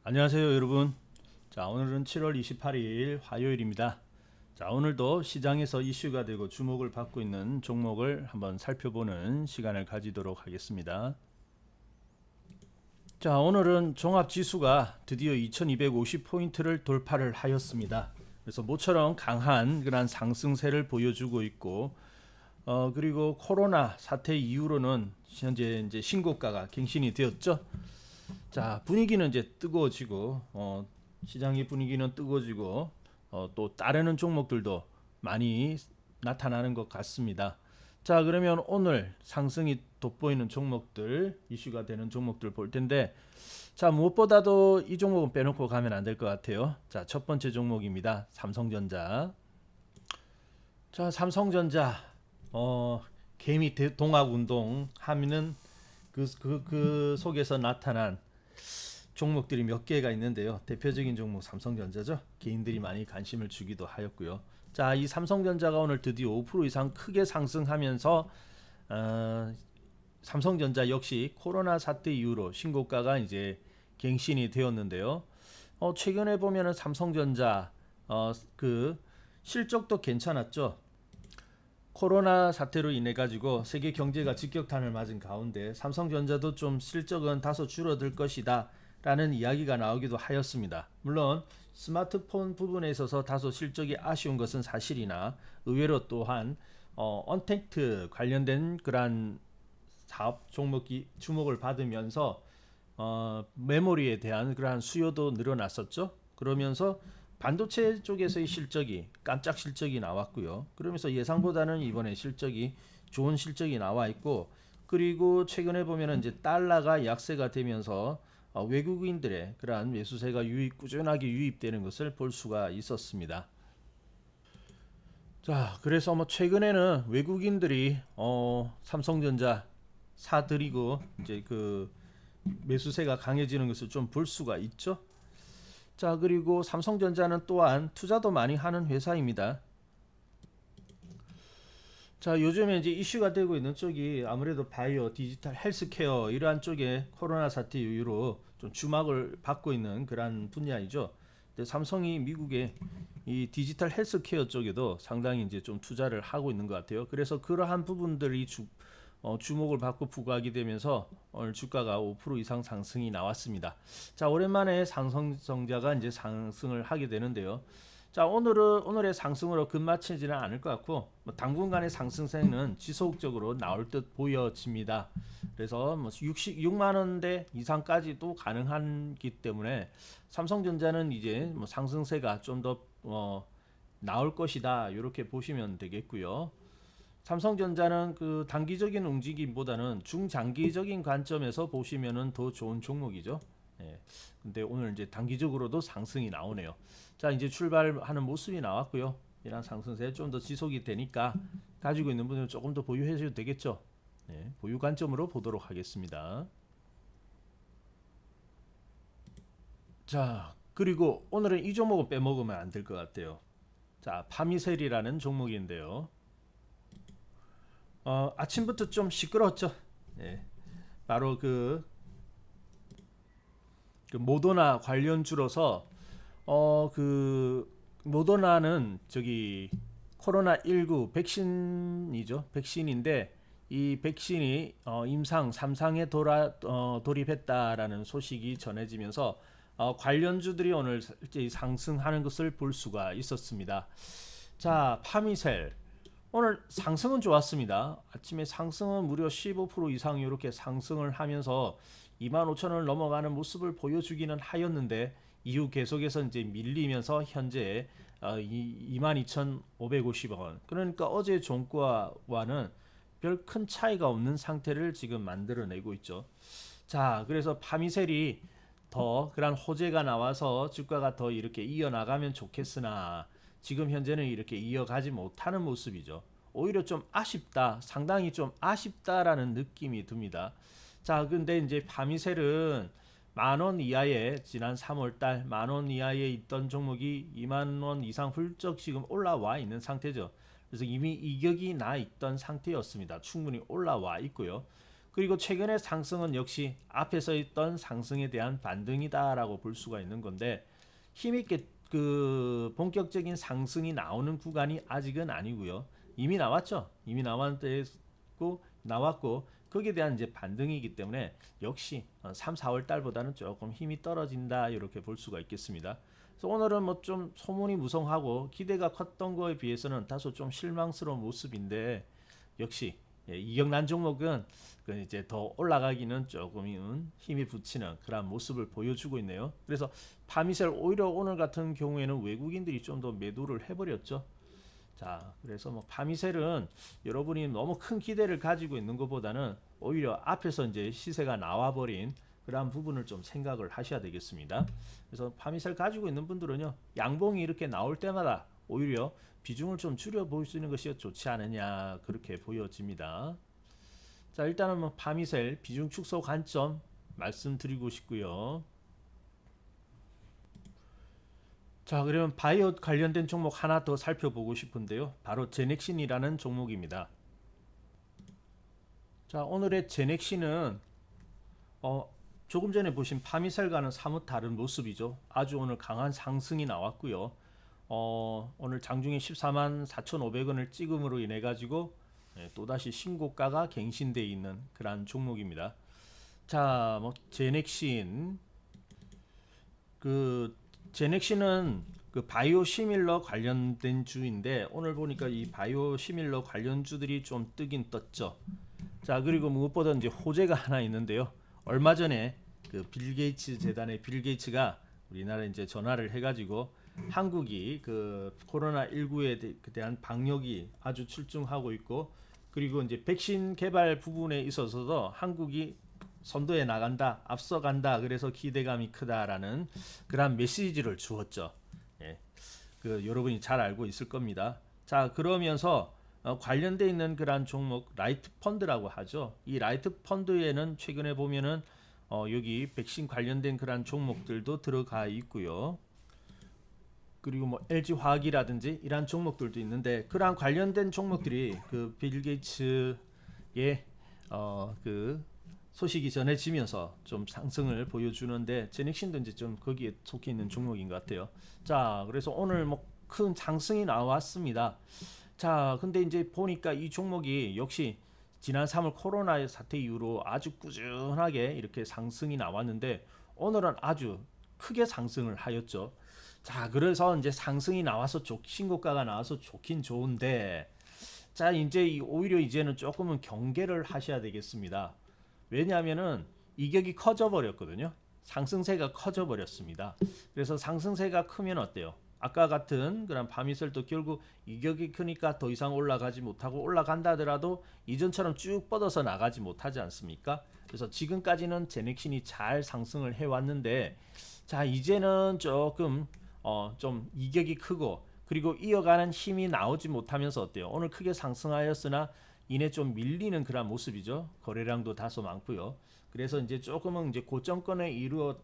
안녕하세요 여러분. 자, 오늘은 7월 28일 화요일입니다. 자, 오늘도 시장에서 이슈가 되고 주목을 받고 있는 종목을 한번 살펴보는 시간을 가지도록 하겠습니다. 자, 오늘은 종합지수가 드디어 2250포인트를 돌파를 하였습니다. 그래서 모처럼 강한 그런 상승세를 보여주고 있고, 그리고 코로나 사태 이후로는 현재 이제 신고가가 갱신이 되었죠. 자, 분위기는 이제 뜨거워지고, 시장의 분위기는 뜨거워지고, 또 따르는 종목들도 많이 나타나는 것 같습니다. 자, 그러면 오늘 상승이 돋보이는 종목들, 이슈가 되는 종목들 볼 텐데, 자, 무엇보다도 이 종목은 빼놓고 가면 안 될 것 같아요. 자, 첫 번째 종목입니다. 삼성전자. 자, 삼성전자, 개미 동학운동 하면은 그 속에서 나타난 종목들이 몇 개가 있는데요. 대표적인 종목 삼성전자죠. 개인들이 많이 관심을 주기도 하였고요. 자, 이 삼성전자가 오늘 드디어 5% 이상 크게 상승하면서 삼성전자 역시 코로나 사태 이후로 신고가가 이제 갱신이 되었는데요. 최근에 보면은 삼성전자 그 실적도 괜찮았죠. 코로나 사태로 인해 가지고 세계 경제가 직격탄을 맞은 가운데 삼성전자도 좀 실적은 다소 줄어들 것이다 라는 이야기가 나오기도 하였습니다. 물론 스마트폰 부분에 있어서 다소 실적이 아쉬운 것은 사실이나 의외로 또한 언택트 관련된 그러한 사업 종목이 주목을 받으면서 메모리에 대한 그러한 수요도 늘어났었죠. 그러면서 반도체 쪽에서의 실적이 깜짝 실적이 나왔고요. 그러면서 예상보다는 이번에 실적이 좋은 실적이 나와 있고, 그리고 최근에 보면은 이제 달러가 약세가 되면서 외국인들의 그러한 매수세가 꾸준하게 유입되는 것을 볼 수가 있었습니다. 자, 그래서 뭐 최근에는 외국인들이 삼성전자 사들이고 이제 그 매수세가 강해지는 것을 좀 볼 수가 있죠. 자, 그리고 삼성전자는 또한 투자도 많이 하는 회사입니다. 자, 요즘에 이제 이슈가 되고 있는 쪽이 아무래도 바이오, 디지털, 헬스케어 이러한 쪽에 코로나 사태 이후로 좀 주목을 받고 있는 그러한 분야이죠. 근데 삼성이 미국의 이 디지털 헬스케어 쪽에도 상당히 이제 좀 투자를 하고 있는 것 같아요. 그래서 그러한 부분들이 주목을 받고 부각이 되면서 오늘 주가가 5% 이상 상승이 나왔습니다. 자, 오랜만에 삼성전자가 이제 상승을 하게 되는데요. 자, 오늘의 상승으로 끝마치지는 않을 것 같고, 뭐 당분간의 상승세는 지속적으로 나올 듯 보여집니다. 그래서 뭐 6만 원대 이상까지도 가능하기 때문에 삼성전자는 이제 뭐 상승세가 좀 더 나올 것이다, 이렇게 보시면 되겠고요. 삼성전자는 그 단기적인 움직임보다는 중장기적인 관점에서 보시면은 더 좋은 종목이죠. 예. 근데 오늘 이제 단기적으로도 상승이 나오네요. 자, 이제 출발하는 모습이 나왔고요. 이런 상승세 좀 더 지속이 되니까 가지고 있는 분들은 조금 더 보유해 주셔도 되겠죠. 네, 보유 관점으로 보도록 하겠습니다. 자, 그리고 오늘은 이 종목은 빼먹으면 안 될 것 같아요. 자, 파미셀이라는 종목인데요. 아침부터 좀 시끄러웠죠. 네, 바로 그 모더나 관련주로서 그 모더나는 저기 코로나19 백신이죠. 백신인데 이 백신이 임상 3상에 돌입했다라는 소식이 전해지면서 관련주들이 오늘 일제히 상승하는 것을 볼 수가 있었습니다. 자, 파미셀 오늘 상승은 좋았습니다. 아침에 상승은 무려 15% 이상 이렇게 상승을 하면서 25,000원을 넘어가는 모습을 보여주기는 하였는데 이후 계속해서 이제 밀리면서 현재 22,550원. 그러니까 어제 종가와는 별 큰 차이가 없는 상태를 지금 만들어내고 있죠. 자, 그래서 파미셀이 더 그런 호재가 나와서 주가가 더 이렇게 이어나가면 좋겠으나 지금 현재는 이렇게 이어가지 못하는 모습이죠. 오히려 좀 아쉽다, 상당히 좀 아쉽다라는 느낌이 듭니다. 자, 근데 이제 파미셀은 만원 이하에 지난 3월달 만원 이하에 있던 종목이 2만원 이상 훌쩍 지금 올라와 있는 상태죠. 그래서 이미 이격이 나 있던 상태였습니다. 충분히 올라와 있고요. 그리고 최근의 상승은 역시 앞에서 있던 상승에 대한 반등이다라고 볼 수가 있는 건데 힘있게 그 본격적인 상승이 나오는 구간이 아직은 아니고요. 이미 나왔죠. 이미 나왔고 거기에 대한 이제 반등이기 때문에 역시 3, 4월 달보다는 조금 힘이 떨어진다 이렇게 볼 수가 있겠습니다. 그래서 오늘은 뭐 좀 소문이 무성하고 기대가 컸던 거에 비해서는 다소 좀 실망스러운 모습인데 역시 이격난 종목은 그 이제 더 올라가기는 조금은 힘이 붙이는 그런 모습을 보여주고 있네요. 그래서 파미셀 오히려 오늘 같은 경우에는 외국인들이 좀 더 매도를 해버렸죠. 자, 그래서 뭐 파미셀은 여러분이 너무 큰 기대를 가지고 있는 것보다는 오히려 앞에서 이제 시세가 나와버린 그러한 부분을 좀 생각을 하셔야 되겠습니다. 그래서 파미셀 가지고 있는 분들은요, 양봉이 이렇게 나올 때마다 오히려 비중을 좀 줄여 보시는 것이 좋지 않느냐 그렇게 보여집니다. 자, 일단은 뭐 파미셀 비중 축소 관점 말씀드리고 싶고요. 자, 그러면 바이오 관련된 종목 하나 더 살펴보고 싶은데요. 바로 제넥신이라는 종목입니다. 자, 오늘의 제넥신은 조금 전에 보신 파미셀과는 사뭇 다른 모습이죠. 아주 오늘 강한 상승이 나왔고요. 오늘 장중에 14만 4,500원을 찍음으로 인해 가지고 또다시 신고가가 갱신되어 있는 그러한 종목입니다. 자, 뭐 제넥신 그 제넥신은 그 바이오 시밀러 관련된 주인데 오늘 보니까 이 바이오 시밀러 관련주들이 좀 뜨긴 떴죠. 자, 그리고 무엇보다 이제 호재가 하나 있는데요. 얼마 전에 그 빌 게이츠 재단의 빌 게이츠가 우리나라에 이제 전화를 해가지고 한국이 그 코로나 19에 대한 방역이 아주 출중하고 있고 그리고 이제 백신 개발 부분에 있어서도 한국이 선도에 나간다, 앞서간다. 그래서 기대감이 크다라는 그런 메시지를 주었죠. 예, 그 여러분이 잘 알고 있을 겁니다. 자, 그러면서 관련돼 있는 그런 종목 라이트 펀드라고 하죠. 이 라이트 펀드에는 최근에 보면은 여기 백신 관련된 그런 종목들도 들어가 있고요. 그리고 뭐 LG 화학이라든지 이런 종목들도 있는데 그러한 관련된 종목들이 그 빌 게이츠의 그 소식이 전해지면서 좀 상승을 보여주는데 제넥신도 이제 좀 거기에 속해 있는 종목인 것 같아요. 자, 그래서 오늘 뭐 큰 상승이 나왔습니다. 자, 근데 이제 보니까 이 종목이 역시 지난 3월 코로나 사태 이후로 아주 꾸준하게 이렇게 상승이 나왔는데 오늘은 아주 크게 상승을 하였죠. 자, 그래서 이제 상승이 나와서 신고가가 나와서 좋긴 좋은데 자, 이제 오히려 이제는 조금은 경계를 하셔야 되겠습니다. 왜냐하면은 이격이 커져 버렸거든요. 상승세가 커져 버렸습니다. 그래서 상승세가 크면 어때요? 아까 같은 그런 파미셀도 결국 이격이 크니까 더 이상 올라가지 못하고 올라간다 하더라도 이전처럼 쭉 뻗어서 나가지 못하지 않습니까? 그래서 지금까지는 제넥신이 잘 상승을 해왔는데 자, 이제는 조금 좀 이격이 크고 그리고 이어가는 힘이 나오지 못하면서 어때요? 오늘 크게 상승하였으나 이내 좀 밀리는 그런 모습이죠. 거래량도 다소 많고요. 그래서 이제 조금은 이제 고점권에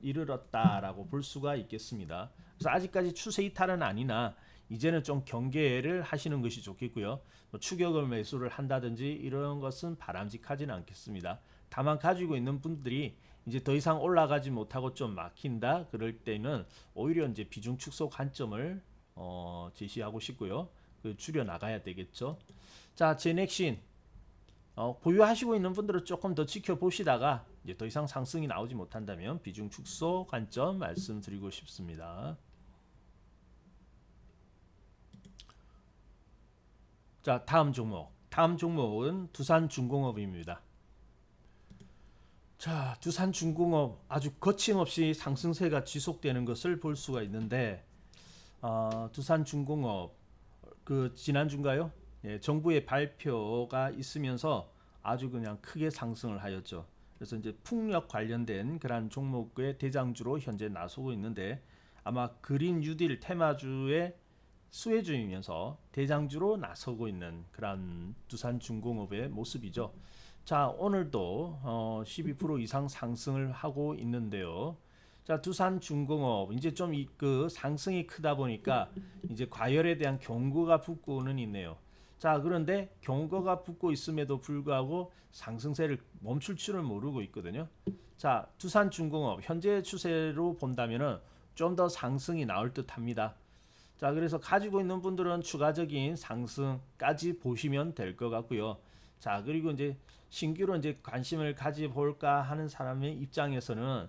이르렀다라고 볼 수가 있겠습니다. 그래서 아직까지 추세 이탈은 아니나 이제는 좀 경계를 하시는 것이 좋겠고요. 뭐 추격을 매수를 한다든지 이런 것은 바람직하지는 않겠습니다. 다만 가지고 있는 분들이 이제 더 이상 올라가지 못하고 좀 막힌다 그럴 때는 오히려 이제 비중 축소 관점을 제시하고 싶고요. 그 줄여 나가야 되겠죠. 자, 제넥신 보유하시고 있는 분들은 조금 더 지켜보시다가 이제 더 이상 상승이 나오지 못한다면 비중 축소 관점 말씀드리고 싶습니다. 자, 다음 종목. 다음 종목은 두산중공업입니다. 자, 두산중공업 아주 거침없이 상승세가 지속되는 것을 볼 수가 있는데 두산중공업 그 지난주인가요? 예, 정부의 발표가 있으면서 아주 그냥 크게 상승을 하였죠. 그래서 이제 풍력 관련된 그런 종목의 대장주로 현재 나서고 있는데 아마 그린 뉴딜 테마주의 수혜주이면서 대장주로 나서고 있는 그런 두산중공업의 모습이죠. 자, 오늘도 12% 이상 상승을 하고 있는데요. 자, 두산중공업 이제 좀 그 상승이 크다 보니까 이제 과열에 대한 경고가 붙고는 있네요. 자, 그런데 경고가 붙고 있음에도 불구하고 상승세를 멈출 줄을 모르고 있거든요. 자, 두산중공업 현재 추세로 본다면은 좀 더 상승이 나올 듯합니다. 자, 그래서 가지고 있는 분들은 추가적인 상승까지 보시면 될 것 같고요. 자, 그리고 이제 신규로 이제 관심을 가져볼까 하는 사람의 입장에서는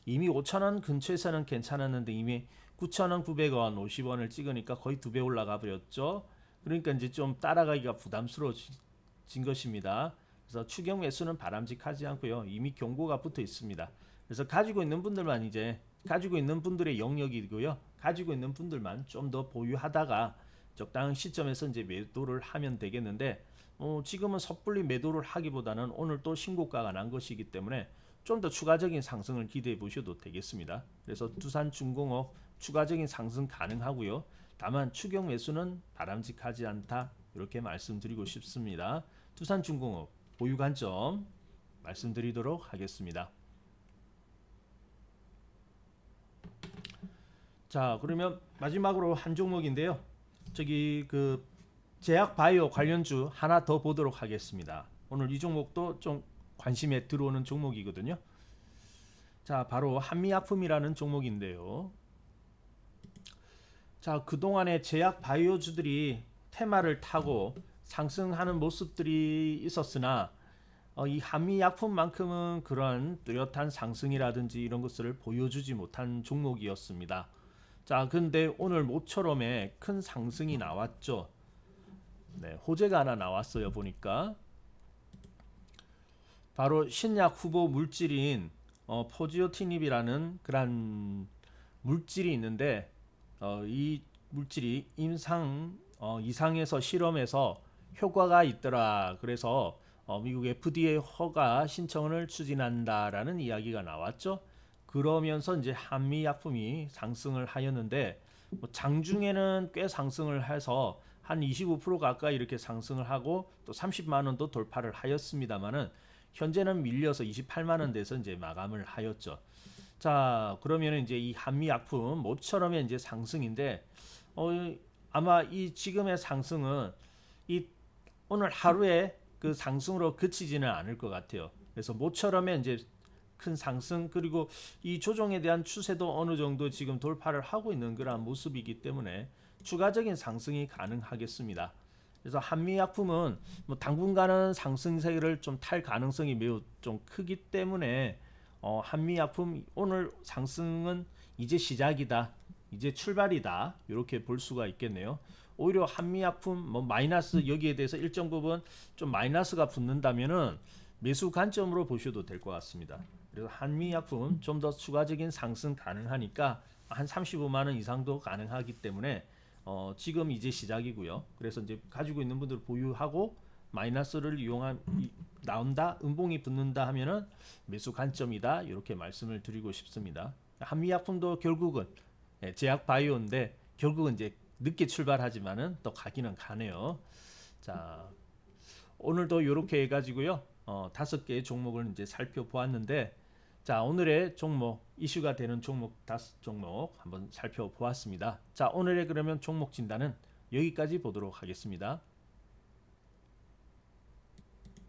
이미 5,000원 근처에서는 괜찮았는데 이미 9,000원, 900원, 50원을 찍으니까 거의 2배 올라가 버렸죠. 그러니까 이제 좀 따라가기가 부담스러워진 것입니다. 그래서 추격 매수는 바람직하지 않고요. 이미 경고가 붙어 있습니다. 그래서 가지고 있는 분들만 이제 가지고 있는 분들의 영역이고요. 가지고 있는 분들만 좀 더 보유하다가 적당한 시점에서 이제 매도를 하면 되겠는데 지금은 섣불리 매도를 하기보다는 오늘 또 신고가가 난 것이기 때문에 좀 더 추가적인 상승을 기대해 보셔도 되겠습니다. 그래서 두산중공업 추가적인 상승 가능하고요. 다만 추격 매수는 바람직하지 않다 이렇게 말씀드리고 싶습니다. 두산중공업 보유 관점 말씀드리도록 하겠습니다. 자, 그러면 마지막으로 한 종목인데요. 저기 그 제약 바이오 관련주 하나 더 보도록 하겠습니다. 오늘 이 종목도 좀 관심에 들어오는 종목이거든요. 자, 바로 한미약품이라는 종목인데요. 자, 그동안에 제약 바이오주들이 테마를 타고 상승하는 모습들이 있었으나 이 한미약품만큼은 그런 뚜렷한 상승이라든지 이런 것을 보여주지 못한 종목이었습니다. 자, 근데 오늘 모처럼에 큰 상승이 나왔죠. 네, 호재가 하나 나왔어요. 보니까 바로 신약 후보 물질인 포지오티닙이라는 그런 물질이 있는데 이 물질이 이상에서 실험에서 효과가 있더라. 그래서 미국 FDA 허가 신청을 추진한다라는 이야기가 나왔죠. 그러면서 이제 한미약품이 상승을 하였는데 장중에는 꽤 상승을 해서 한 25% 가까이 이렇게 상승을 하고 또 30만 원도 돌파를 하였습니다만은 현재는 밀려서 28만 원 돼서 이제 마감을 하였죠. 자, 그러면 이제 이 한미약품 모처럼의 이제 상승인데 아마 이 지금의 상승은 이 오늘 하루에 그 상승으로 그치지는 않을 것 같아요. 그래서 모처럼의 이제 큰 상승 그리고 이 조정에 대한 추세도 어느 정도 지금 돌파를 하고 있는 그런 모습이기 때문에 추가적인 상승이 가능하겠습니다. 그래서 한미약품은 뭐 당분간은 상승세를 좀 탈 가능성이 매우 좀 크기 때문에 한미약품 오늘 상승은 이제 시작이다, 이제 출발이다 이렇게 볼 수가 있겠네요. 오히려 한미약품 뭐 마이너스 여기에 대해서 일정 부분 좀 마이너스가 붙는다면은 매수 관점으로 보셔도 될 것 같습니다. 그래서 한미약품 좀 더 추가적인 상승 가능하니까 한 35만 원 이상도 가능하기 때문에 지금 이제 시작이고요. 그래서 이제 가지고 있는 분들 보유하고 마이너스를 이용한 나온다, 음봉이 붙는다 하면은 매수 관점이다 이렇게 말씀을 드리고 싶습니다. 한미약품도 결국은 제약 바이오인데 결국은 이제 늦게 출발하지만은 또 가기는 가네요. 자, 오늘도 이렇게 해가지고요. 5개의 종목을 이제 살펴보았는데 자, 오늘의 종목 이슈가 되는 종목 5종목 한번 살펴보았습니다. 자, 오늘의 그러면 종목 진단은 여기까지 보도록 하겠습니다.